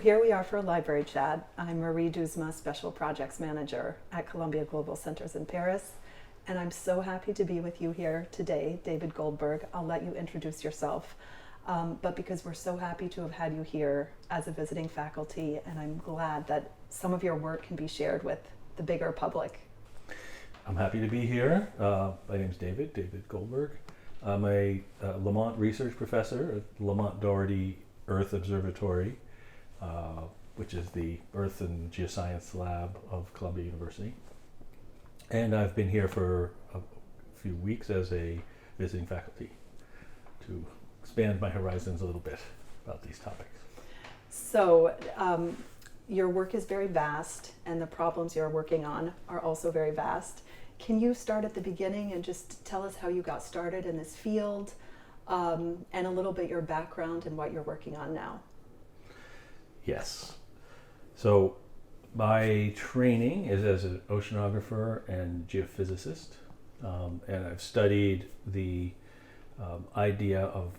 here we are for a library chat. I'm Marie Doezema, Special Projects Manager at Columbia Global Centers in Paris. And I'm so happy to be with you here today, David Goldberg. I'll let you introduce yourself. But because we're so happy to have had you here as a visiting faculty, and I'm glad that some of your work can be shared with the bigger public. I'm happy to be here. My name is David Goldberg. I'm a Lamont research professor at Lamont Doherty Earth Observatory, which is the Earth and Geoscience Lab of Columbia University. And I've been here for a few weeks as a visiting faculty to expand my horizons a little bit about these topics. So your work is very vast, and the problems you're working on are also very vast. Can you start at the beginning and just tell us how you got started in this field, and a little bit your background and what you're working on now? Yes. So my training is as an oceanographer and geophysicist, and I've studied the idea of,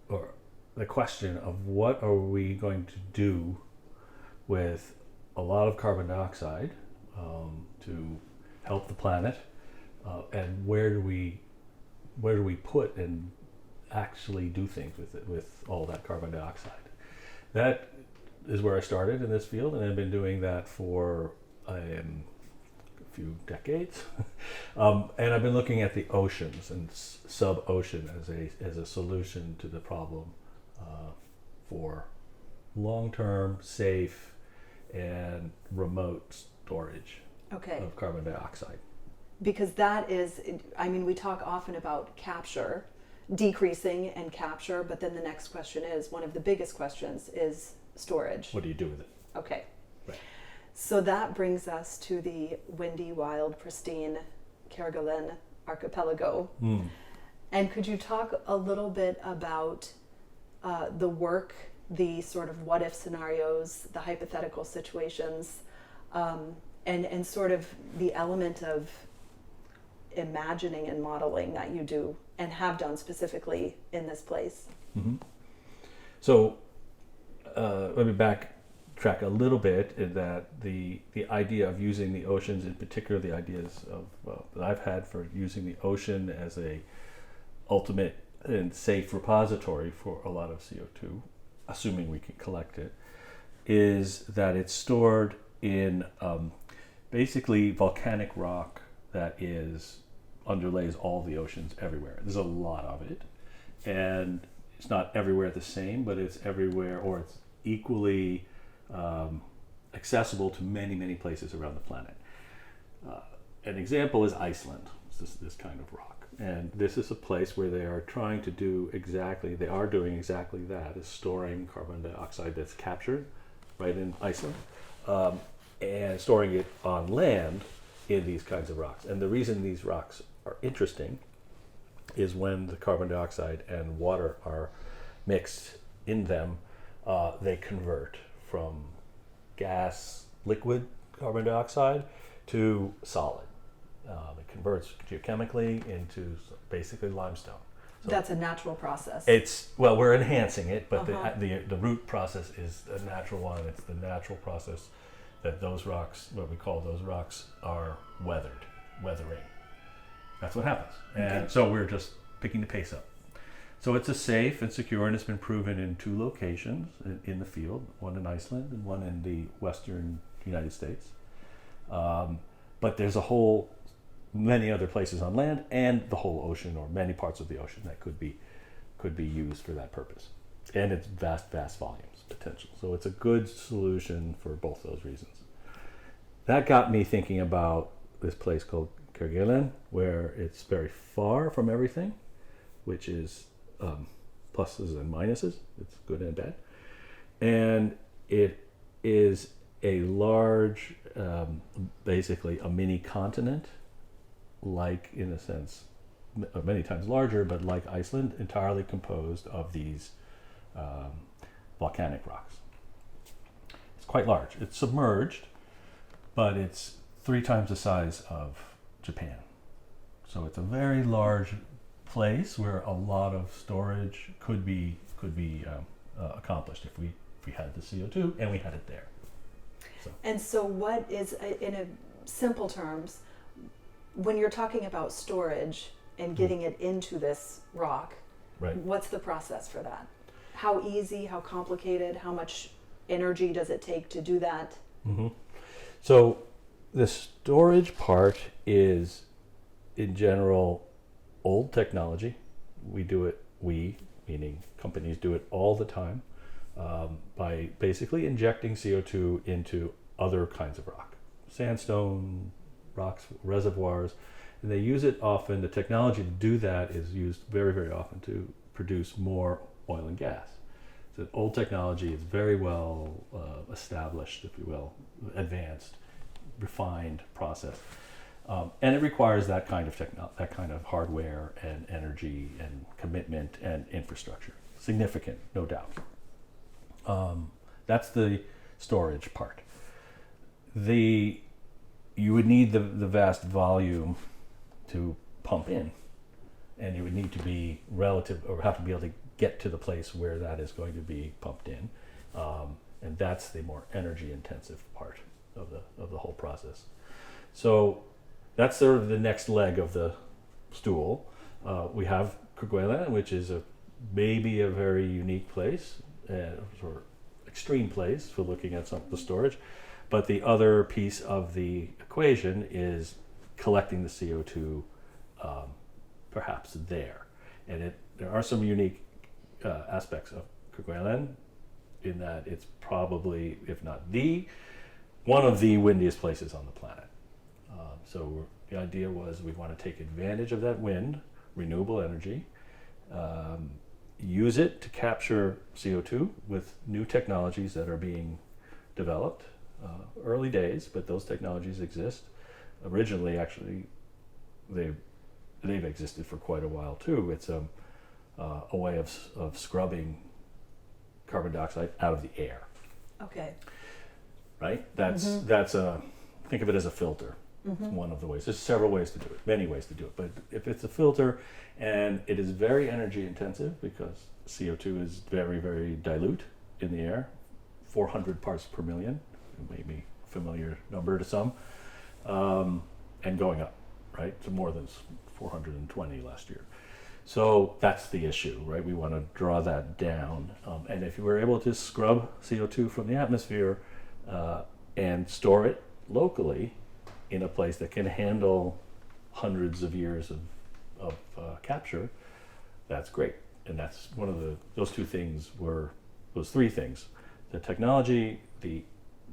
or the question of, what are we going to do with a lot of carbon dioxide to help the planet, and where do we put and actually do things with it, with all that carbon dioxide. That is where I started in this field, and I've been doing that for a few decades. And I've been looking at the oceans and sub-ocean as a solution to the problem for long-term, safe, and remote storage of carbon dioxide. Because that is, I mean, we talk often about capture, decreasing and capture, but then the next question is, one of the biggest questions is storage. What do you do with it? Okay. Right. So that brings us to the windy, wild, pristine Kerguelen archipelago. And could you talk a little bit about the work, the sort of what-if scenarios, the hypothetical situations, and sort of the element of imagining and modeling that you do and have done specifically in this place? Mm-hmm. So let me backtrack a little bit in that the idea of using the oceans, in particular the ideas of that I've had for using the ocean as a ultimate and safe repository for a lot of CO2, assuming we can collect it, is that it's stored in basically volcanic rock that underlays all the oceans everywhere. There's a lot of it, and it's not everywhere the same, but it's everywhere, or it's equally accessible to many places around the planet. An example is Iceland. It's this kind of rock, and this is a place where they are doing exactly that, is storing carbon dioxide that's captured right in Iceland, and storing it on land in these kinds of rocks. And the reason these rocks are interesting is when the carbon dioxide and water are mixed in them, they convert from liquid carbon dioxide to solid. It converts geochemically into basically limestone. So that's a natural process. We're enhancing it, but the root process is a natural one. It's the natural process that those rocks, what we call those rocks, are weathering. That's what happens. And so we're just picking the pace up. So it's a safe and secure, and it's been proven in 2 locations in the field, one in Iceland and one in the western United States. But there's many other places on land and the whole ocean, or many parts of the ocean, that could be used for that purpose. And it's vast volumes potential. So it's a good solution for both those reasons. That got me thinking about this place called Kerguelen, where it's very far from everything, which is pluses and minuses. It's good and bad. And it is a large, basically a mini continent, like, in a sense, many times larger, but like Iceland, entirely composed of these volcanic rocks. It's quite large. It's submerged, but it's 3 times the size of Japan. So it's a very large place where a lot of storage could be accomplished if we we had the CO2 and we had it there. So. And so what is, in a simple terms, when you're talking about storage and getting it into this rock, right. What's the process for that? How easy, how complicated, how much energy does it take to do that? Mm-hmm. So the storage part is, in general, old technology. We do it, meaning companies do it all the time, by basically injecting CO2 into other kinds of rock. Sandstone, rocks, reservoirs, and they use it often. The technology to do that is used very, very often to produce more oil and gas. So old technology is very well established, if you will, advanced, refined process, and it requires that kind of that kind of hardware and energy and commitment and infrastructure. Significant, no doubt. That's the storage part. You would need the vast volume to pump in, and you would need to be have to be able to get to the place where that is going to be pumped in, and that's the more energy intensive part of the whole process. So that's sort of the next leg of the stool. We have Kerguelen, which is maybe a very unique place, sort of extreme place for looking at the storage. But the other piece of the equation is collecting the CO2, perhaps there. And there are some unique aspects of Kerguelen in that it's probably, if not one of the windiest places on the planet. So the idea was we want to take advantage of that wind, renewable energy, use it to capture CO2 with new technologies that are being developed. Early days, but those technologies exist. Originally, actually, they've existed for quite a while too. It's a way of scrubbing carbon dioxide out of the air. Okay. Right. That's think of it as a filter. It's one of the ways. There's several ways to do it, many ways to do it. But if it's a filter, and it is very energy intensive because CO2 is very, very dilute in the air, 400 parts per million. Maybe a familiar number to some, and going up, right? So more than 420 last year. So that's the issue, right? We want to draw that down. And if you were able to scrub CO2 from the atmosphere and store it locally in a place that can handle hundreds of years of capture, that's great. And that's one of those three things: the technology, the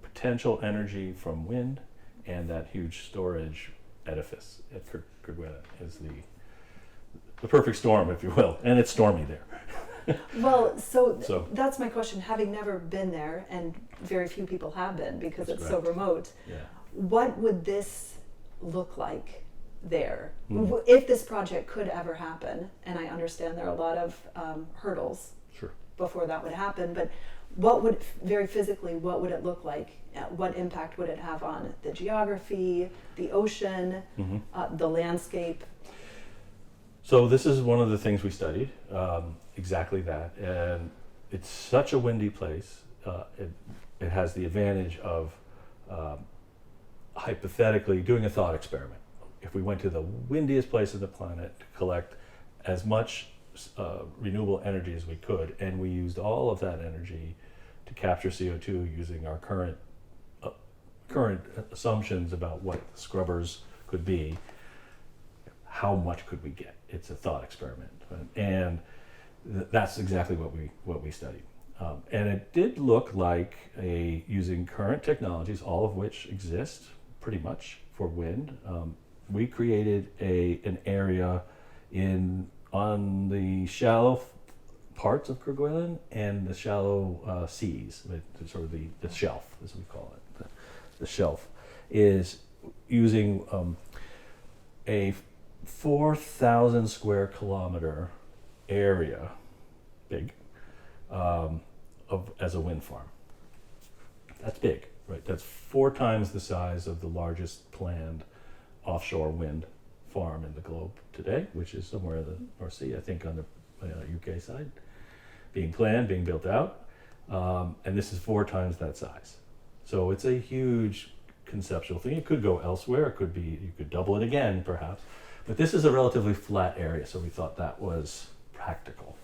potential energy from wind, and that huge storage edifice at Kerguelen is the perfect storm, if you will, and it's stormy there. Well, so that's my question. Having never been there, and very few people have been because it's so remote, what would this look like there? If this project could ever happen, and I understand there are a lot of hurdles before that would happen, but very physically, what would it look like? What impact would it have on the geography, the ocean, the landscape? So this is one of the things we studied, exactly that. And it's such a windy place. It has the advantage of hypothetically doing a thought experiment. If we went to the windiest place on the planet to collect as much renewable energy as we could, and we used all of that energy to capture CO2 using our current assumptions about what the scrubbers could be, how much could we get? It's a thought experiment, and that's exactly what we studied. And it did look like using current technologies, all of which exist pretty much for wind. We created an area on the shallow parts of Kerguelen and the shallow seas, sort of the shelf, as we call it. The shelf is using a 4,000 square kilometer area, big, as a wind farm. That's big, right? That's 4 times the size of the largest planned offshore wind farm in the globe today, which is somewhere in the North Sea, I think on the UK side, being planned, being built out. And this is 4 times that size. So it's a huge conceptual thing. It could go elsewhere. It could be, you could double it again, perhaps. But this is a relatively flat area, so we thought that was practical.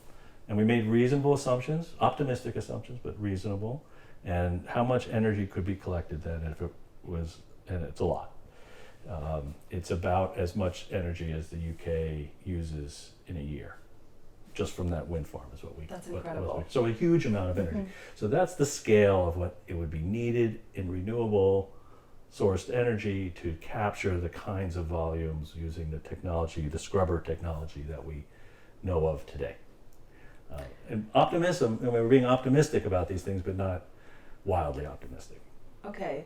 And we made reasonable assumptions, optimistic assumptions, but reasonable. And how much energy could be collected then if it was, and it's a lot. It's about as much energy as the UK uses in a year, just from that wind farm is what we. That's incredible. So a huge amount of energy. So that's the scale of what it would be needed in renewable sourced energy to capture the kinds of volumes using the technology, the scrubber technology that we know of today. And optimism, and we're being optimistic about these things, but not wildly optimistic. Okay.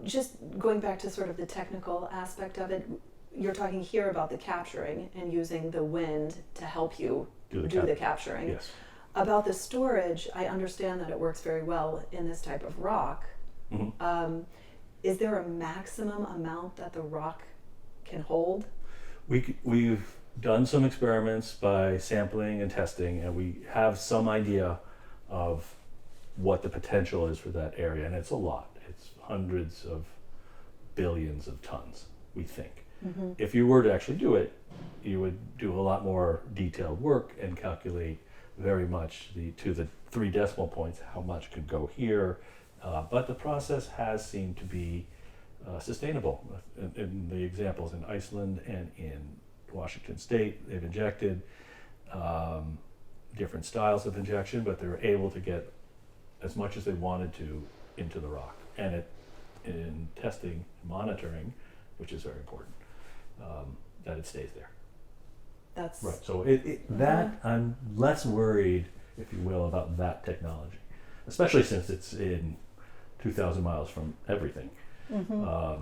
Just going back to sort of the technical aspect of it, you're talking here about the capturing and using the wind to help you do the capturing. Yes. About the storage, I understand that it works very well in this type of rock. Mm-hmm. Is there a maximum amount that the rock can hold? We've done some experiments by sampling and testing, and we have some idea of what the potential is for that area, and it's a lot. It's hundreds of billions of tons, we think. Mm-hmm. If you were to actually do it, you would do a lot more detailed work and calculate very much to the 3 decimal points how much could go here. But the process has seemed to be sustainable. In the examples in Iceland and in Washington State, they've injected different styles of injection, but they were able to get as much as they wanted to into the rock. And in testing, monitoring, which is very important, that it stays there. That's right. So that I'm less worried, if you will, about that technology, especially since it's in 2,000 miles from everything. Mm-hmm.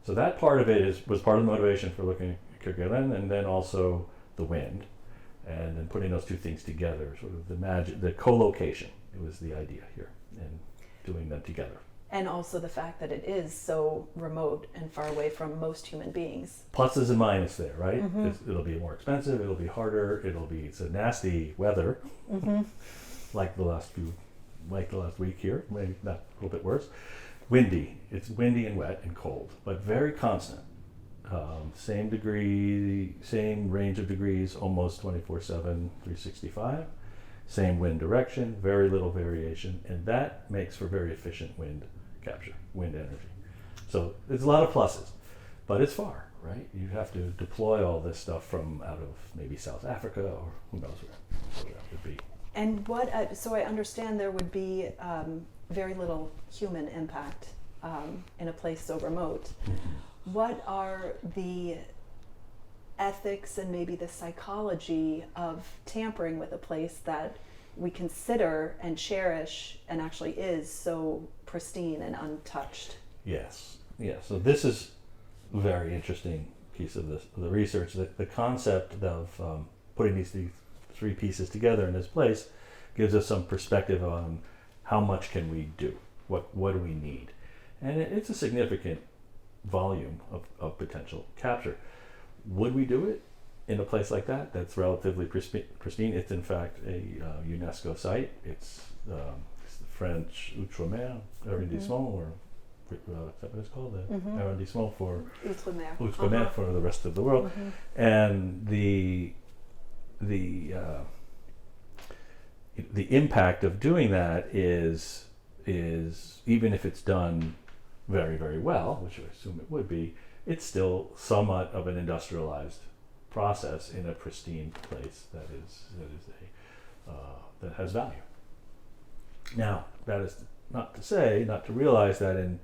So that part of it was part of the motivation for looking at Kerguelen, and then also the wind, and then putting those two things together, sort of the colocation. It was the idea here, and doing them together. And also the fact that it is so remote and far away from most human beings. Pluses and minuses there, right? Mm-hmm. It'll be more expensive, it'll be harder, it's a nasty weather, mm-hmm. like the last week here, maybe not a little bit worse. Windy. It's windy and wet and cold, but very constant. Same degree, same range of degrees, almost 24/7, 365. Same wind direction, very little variation, and that makes for very efficient wind capture, wind energy. So there's a lot of pluses, but it's far, right? You have to deploy all this stuff from out of maybe South Africa or who knows where that would be. And so I understand there would be very little human impact in a place so remote. Mm-hmm. What are the ethics and maybe the psychology of tampering with a place that we consider and cherish and actually is so pristine and untouched? Yes. So this is a very interesting piece of the research. The concept of putting these 3 pieces together in this place gives us some perspective on how much can we do, what do we need, and it's a significant volume of potential capture. Would we do it in a place like that that's relatively pristine? It's in fact a UNESCO site. It's the French Outre-mer arrondissement, or is that what it's called? The arrondissement for Outre-mer for the rest of the world. Mm-hmm. And the impact of doing that is even if it's done very, very well, which I assume it would be, it's still somewhat of an industrialized process in a pristine place that has value. Now, that is not to realize that in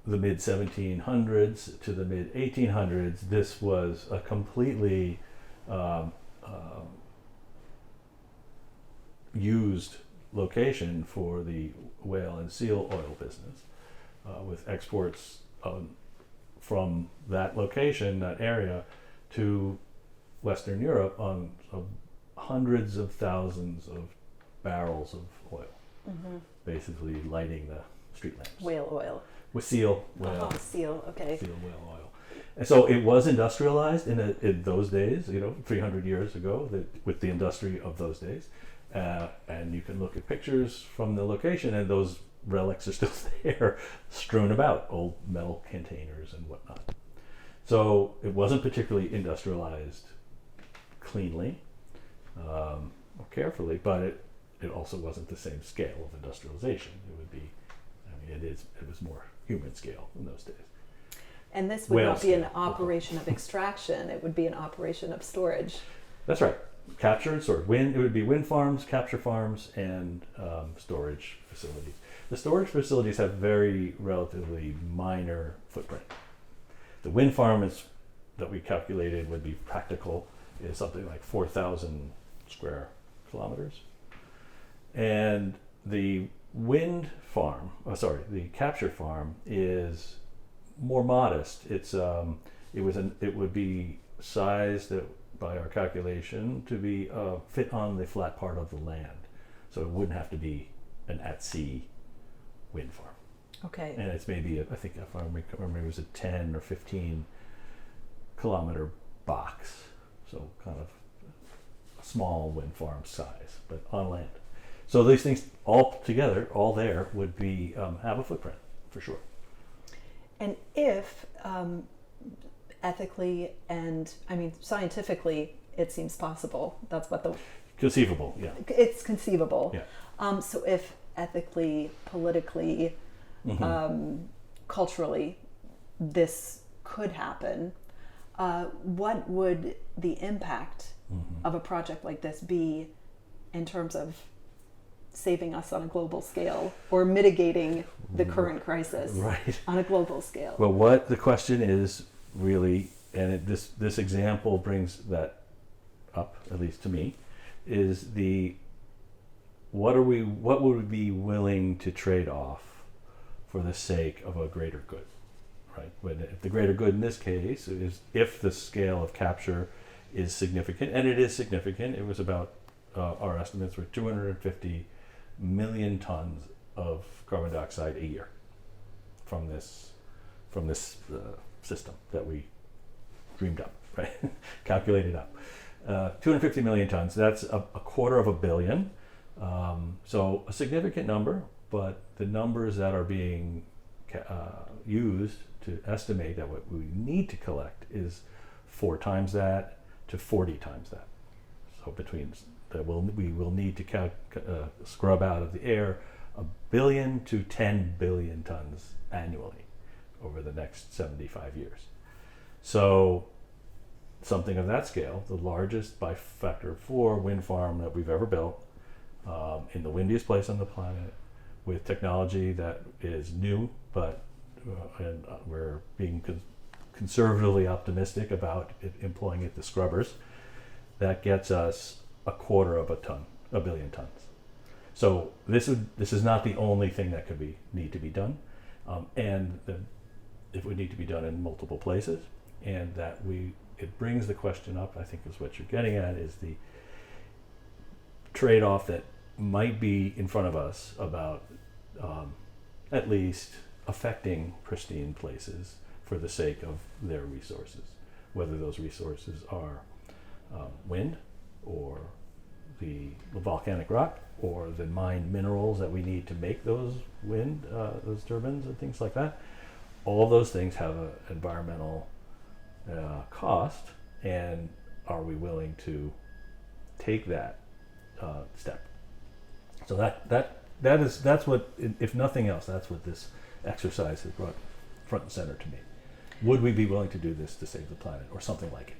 the mid 1700s to the mid 1800s, this was a completely used location for the whale and seal oil business, with exports from that location, that area, to Western Europe on hundreds of thousands of barrels of oil, basically lighting the street lamps. Whale oil. With seal whale. Seal, okay. Seal whale oil. And so it was industrialized in those days, 300 years ago, with the industry of those days. And you can look at pictures from the location, and those relics are still there, strewn about, old metal containers and whatnot. So it wasn't particularly industrialized cleanly or carefully, but it also wasn't the same scale of industrialization. It would be, it was more human scale in those days. And this would not be an operation of extraction, it would be an operation of storage. That's right. Capture and storage. It would be wind farms, capture farms, and storage facilities. The storage facilities have very relatively minor footprint. The wind farm that we calculated would be practical is something like 4,000 square kilometers. And the the capture farm is more modest. It would be sized by our calculation to be fit on the flat part of the land, so it wouldn't have to be an at-sea wind farm. Okay. And it's maybe I think if I remember it was a 10 or 15 kilometer box, so kind of a small wind farm size, but on land. So these things all together, all there, would be have a footprint for sure. And if ethically and scientifically it seems possible, that's what Conceivable, yeah. It's conceivable. Yeah. So if ethically, politically, culturally this could happen, what would the impact of a project like this be in terms of saving us on a global scale or mitigating the current crisis on a global scale? Well, what the question is really, and this example brings that up, at least to me, is what would we be willing to trade off for the sake of a greater good, right? If the greater good in this case is if the scale of capture is significant, and it is significant. It was about our estimates were 250 million tons of carbon dioxide a year from this system that we dreamed up, right? Calculated up. 250 million tons, that's a quarter of a billion. So a significant number, but the numbers that are being used to estimate that what we need to collect is 4 times that to 40 times that. So between that we will need to scrub out of the air 1 billion to 10 billion tons annually over the next 75 years. So something of that scale, the largest by factor 4 wind farm that we've ever built, in the windiest place on the planet, with technology that is new, but we're being conservatively optimistic about employing it to scrubbers. That gets us a quarter of a billion tons. So this is not the only thing that could need to be done, and it would need to be done in multiple places, and it brings the question up, I think is what you're getting at, is the trade-off that might be in front of us about at least affecting pristine places for the sake of their resources, whether those resources are wind or the volcanic rock or the mined minerals that we need to make those those turbines and things like that. All of those things have an environmental cost, and are we willing to take that step? So that's what, if nothing else, that's what this exercise has brought front and center to me. Would we be willing to do this to save the planet, or something like it?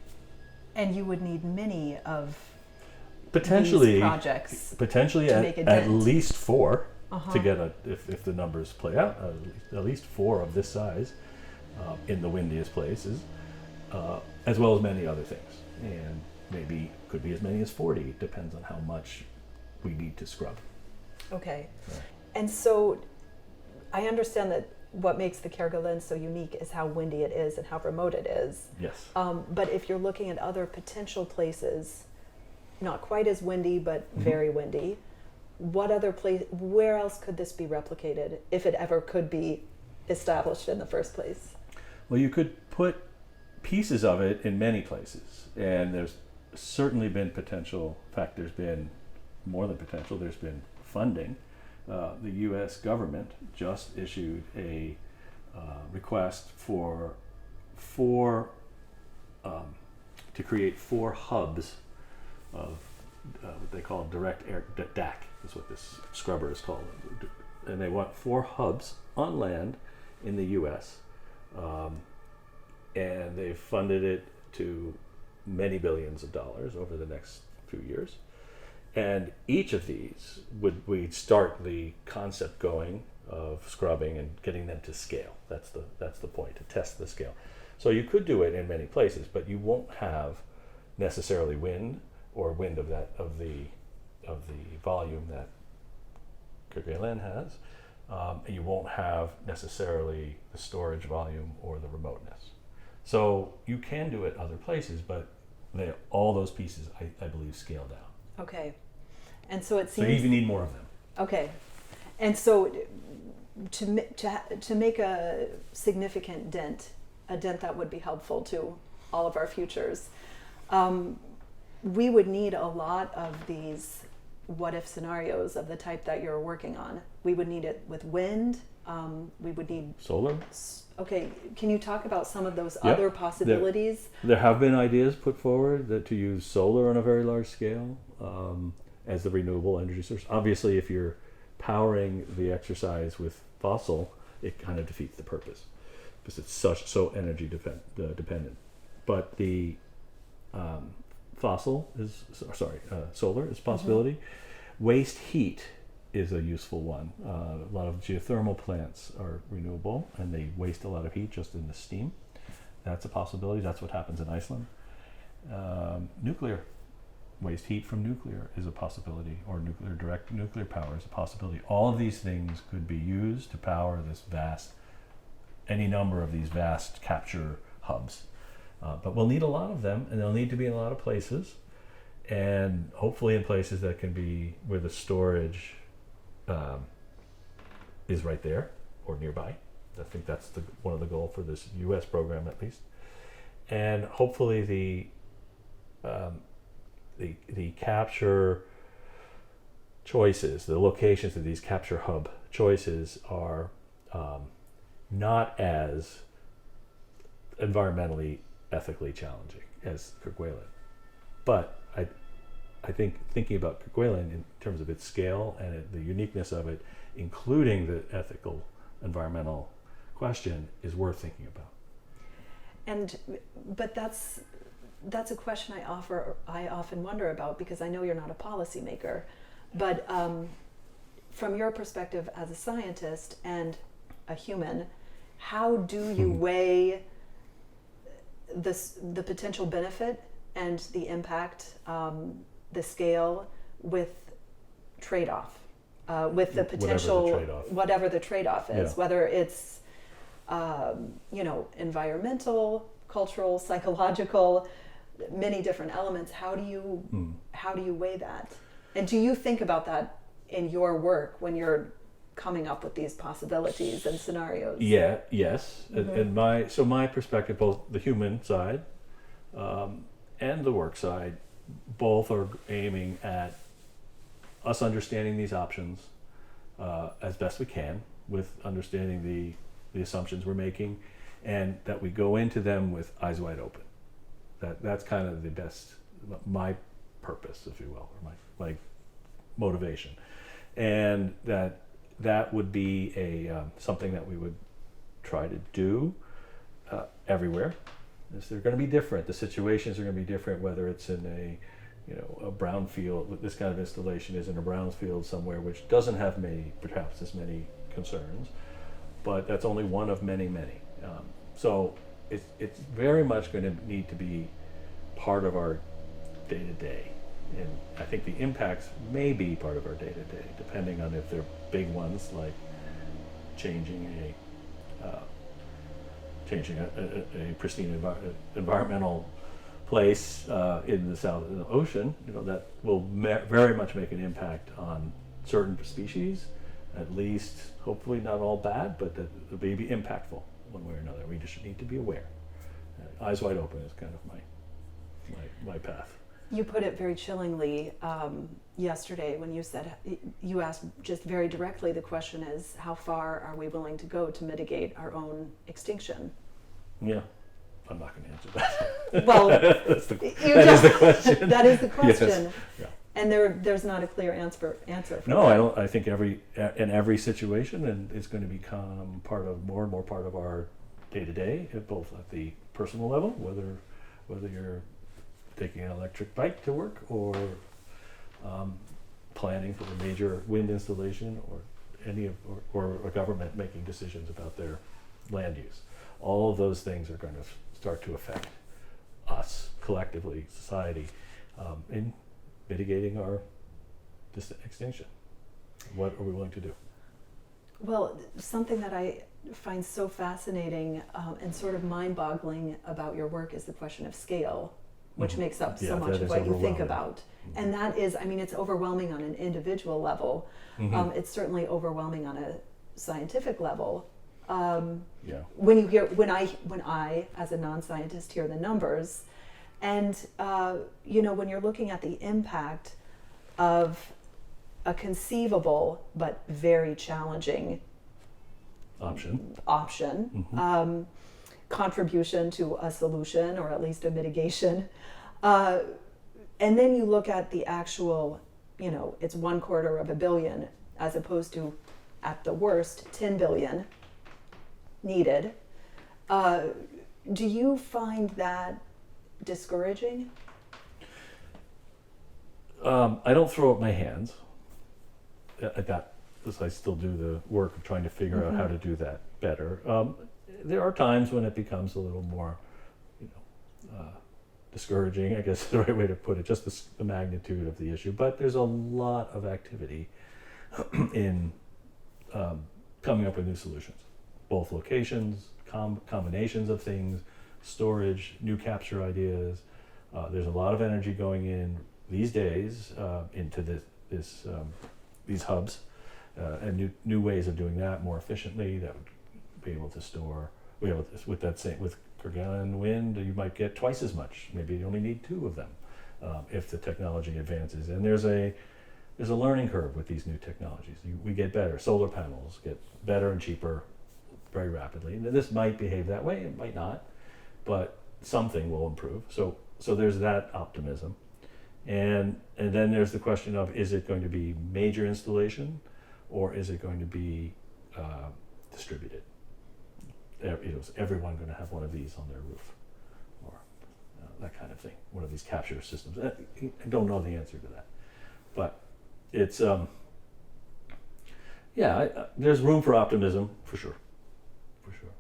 And you would need many of potentially these projects potentially at least 4 to get if the numbers play out, at least 4 of this size in the windiest places, as well as many other things, and maybe could be as many as 40. Depends on how much we need to scrub. Okay. Right. And so I understand that what makes the Kerguelen so unique is how windy it is and how remote it is. Yes. But if you're looking at other potential places, not quite as windy, but very windy, where else could this be replicated if it ever could be established in the first place? Well, you could put pieces of it in many places, and there's certainly been potential. In fact, there's been more than potential, there's been funding. The U.S. government just issued a request for to create 4 hubs of what they call direct air DAC. Is what this scrubber is called, and they want 4 hubs on land in the U.S. And they've funded it to many billions of dollars over the next few years. And each of these we'd start the concept going of scrubbing and getting them to scale. That's the point, to test the scale. So you could do it in many places, but you won't have necessarily wind of the volume that Kerguelen has. You won't have necessarily the storage volume or the remoteness. So you can do it other places, but all those pieces, I believe, scale down. Okay. And so it seems... So you even need more of them. Okay. And so to make a significant dent, a dent that would be helpful to all of our futures, we would need a lot of these what-if scenarios of the type that you're working on. We would need it with wind. We would need... Solar? Okay. Can you talk about some of those other possibilities? There have been ideas put forward to use solar on a very large scale as the renewable energy source. Obviously, if you're powering the exercise with fossil, it kind of defeats the purpose because it's so energy dependent. But the solar is a possibility. Mm-hmm. Waste heat is a useful one. A lot of geothermal plants are renewable and they waste a lot of heat just in the steam. That's a possibility. That's what happens in Iceland. Nuclear. Waste heat from nuclear is a possibility, or direct nuclear power is a possibility. All of these things could be used to power any number of these vast capture hubs. But we'll need a lot of them, and they'll need to be in a lot of places, and hopefully in places that can be where the storage is right there or nearby. I think that's one of the goals for this U.S. program, at least. And hopefully the capture choices, the locations of these capture hub choices are not as environmentally, ethically challenging as Kerguelen. But I think thinking about Kerguelen in terms of its scale and the uniqueness of it, including the ethical, environmental question, is worth thinking about. But that's a question I often wonder about, because I know you're not a policymaker, but from your perspective as a scientist and a human, how do you weigh the potential benefit and the impact, the scale, with trade-off, with the potential, whatever the trade-off is, whether it's environmental, cultural, psychological, many different elements. How do you weigh that? And do you think about that in your work when you're coming up with these possibilities and scenarios? Yes. Mm-hmm. And my perspective, both the human side and the work side, both are aiming at us understanding these options as best we can, with understanding the assumptions we're making, and that we go into them with eyes wide open. That's kind of the best, my purpose, if you will, or my motivation, and that would be something that we would try to do everywhere. They're going to be different. The situations are going to be different, whether it's in a brownfield. This kind of installation is in a brownfield somewhere which doesn't have perhaps as many concerns, but that's only one of many. So it's very much going to need to be part of our day-to-day. And I think the impacts may be part of our day-to-day, depending on if they're big ones like changing a pristine environmental place in the South Ocean. That will very much make an impact on certain species, at least, hopefully not all bad, but that will be impactful one way or another. We just need to be aware. Eyes wide open is kind of my path. You put it very chillingly yesterday when you said, you asked just very directly, the question is, how far are we willing to go to mitigate our own extinction? Yeah, I'm not going to answer that. Well, that is the question. That is the question. Yes. Yeah. And there's not a clear answer for No, that. I think in every situation, and it's going to become more and more part of our day to day, both at the personal level, whether you're taking an electric bike to work or planning for a major wind installation, or a government making decisions about their land use. All of those things are going to start to affect us collectively, society, in mitigating our extinction. What are we willing to do? Well, something that I find so fascinating and sort of mind-boggling about your work is the question of scale, which makes up so much of what you think about. And that is, I mean, it's overwhelming on an individual level. It's certainly overwhelming on a scientific level. When you hear, when I, as a non-scientist, hear the numbers, and when you're looking at the impact of a conceivable but very challenging option, contribution to a solution or at least a mitigation, and then you look at the actual, it's 1/4 billion as opposed to, at the worst, 10 billion needed. Do you find that discouraging? I don't throw up my hands at that, because I still do the work of trying to figure out how to do that better. There are times when it becomes a little more, discouraging, I guess is the right way to put it, just the magnitude of the issue. But there's a lot of activity in coming up with new solutions, both locations, combinations of things, storage, new capture ideas. There's a lot of energy going in these days into these hubs and new ways of doing that more efficiently that would be able to store. With Kerguelen wind, you might get twice as much. Maybe you only need 2 of them if the technology advances. And there's a learning curve with these new technologies. We get better. Solar panels get better and cheaper very rapidly. And this might behave that way. It might not, but something will improve. So there's that optimism. And then there's the question of, is it going to be major installation or is it going to be distributed? Is everyone going to have one of these on their roof, or that kind of thing? One of these capture systems. I don't know the answer to that, but it's there's room for optimism for sure.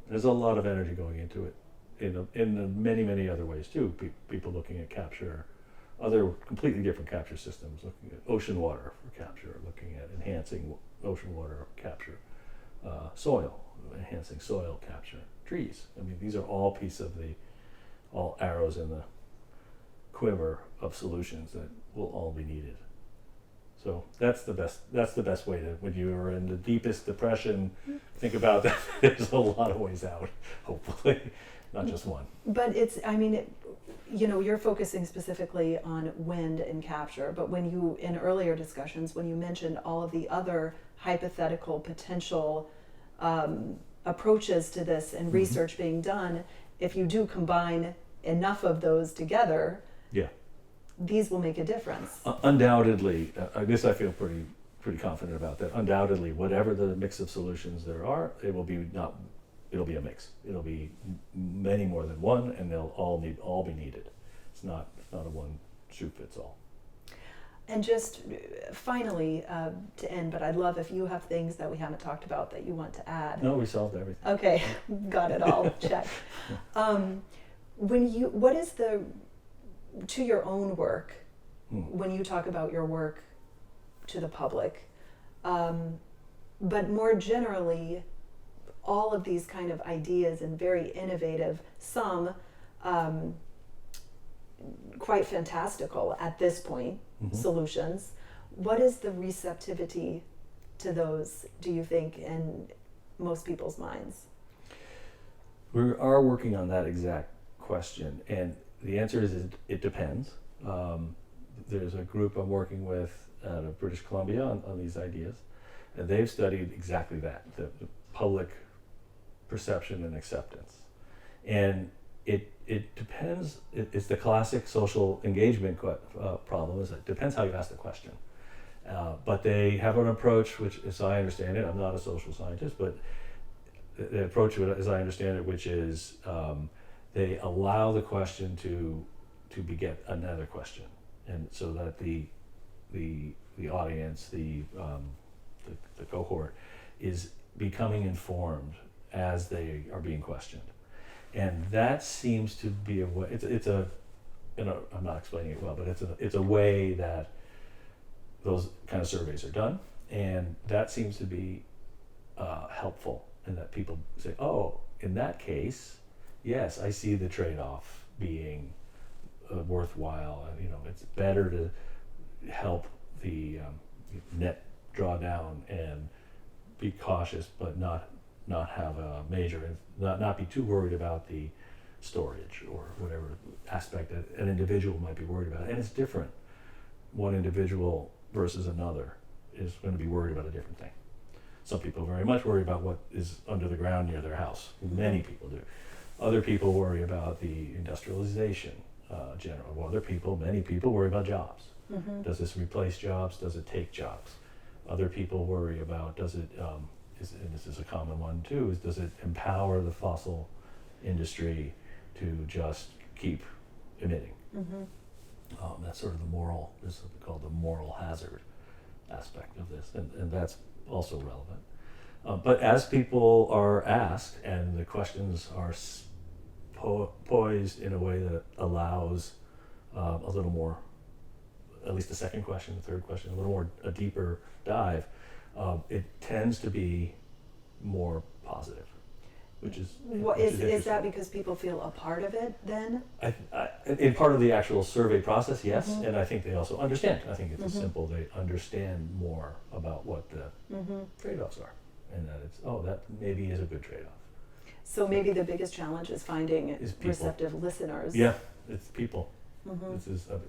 There's a lot of energy going into it in many other ways too. People looking at capture, other completely different capture systems, looking at ocean water for capture, looking at enhancing ocean water capture, soil, enhancing soil capture, trees. I mean, these are all all arrows in the quiver of solutions that will all be needed. So that's the best way to, when you are in the deepest depression, think about that. There's a lot of ways out, hopefully, not just one. But you're focusing specifically on wind and capture, but in earlier discussions, when you mentioned all of the other hypothetical potential approaches to this and research being done, if you do combine enough of those together, these will make a difference. Undoubtedly, this I feel pretty confident about that. Undoubtedly, whatever the mix of solutions there are, it'll be a mix. It'll be many more than one, and they'll all be needed. It's not a one shoe fits all. And just finally, to end, but I'd love if you have things that we haven't talked about that you want to add. No, we solved everything. Okay, got it all. Check. What is to your own work, when you talk about your work to the public, but more generally, all of these kind of ideas and very innovative, some quite fantastical at this point, solutions. What is the receptivity to those, do you think, in most people's minds? We are working on that exact question, and the answer is it depends. there's a group I'm working with out of British Columbia on these ideas, and they've studied exactly that, the public perception and acceptance. And it depends, it's the classic social engagement problem, is it depends how you ask the question. But they have an approach, which, as I understand it, I'm not a social scientist, but the approach, as I understand it, which is they allow the question to beget another question, and so that the audience, the cohort, is becoming informed as they are being questioned, and that seems to be a way. It's a, you know, I'm not explaining it well, but it's a way that those kind of surveys are done, and that seems to be helpful, and that people say, oh, in that case, yes, I see the trade-off being worthwhile. You know, it's better to help the net draw down and be cautious, but not have a major, not be too worried about the storage or whatever aspect that an individual might be worried about. And it's different. One individual versus another is going to be worried about a different thing. Some people very much worry about what is under the ground near their house. Many people do. Other people worry about the industrialization, general. Many people worry about jobs. Mm-hmm. Does this replace jobs? Does it take jobs? Other people worry about, does it, and this is a common one too, is does it empower the fossil industry to just keep emitting? Mm-hmm. That's sort of the moral, this is called the moral hazard aspect of this, and that's also relevant. But as people are asked, and the questions are poised in a way that allows a little more, at least the second question, the third question, a little more, a deeper dive, it tends to be more positive, which is is that because people feel a part of it then? In part of the actual survey process, yes, mm-hmm. and I think they also understand. I think it's mm-hmm. as simple, they understand more about what the mm-hmm. trade-offs are, and that it's, oh, that maybe is a good trade-off. So maybe the biggest challenge is finding receptive listeners. Yeah, it's people. Mm-hmm.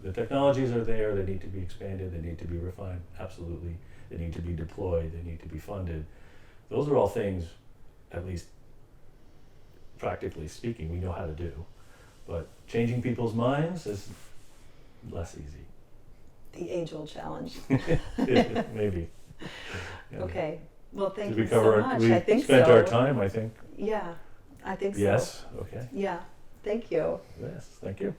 The technologies are there, they need to be expanded, they need to be refined, absolutely. They need to be deployed, they need to be funded. Those are all things, at least practically speaking, we know how to do. But changing people's minds is less easy. The age-old challenge. Maybe. Yeah. Okay. Well, thank Did you so much. I think spent so. our time, I think. Yeah, I think so. Yes, okay. Yeah, thank you. Yes, thank you.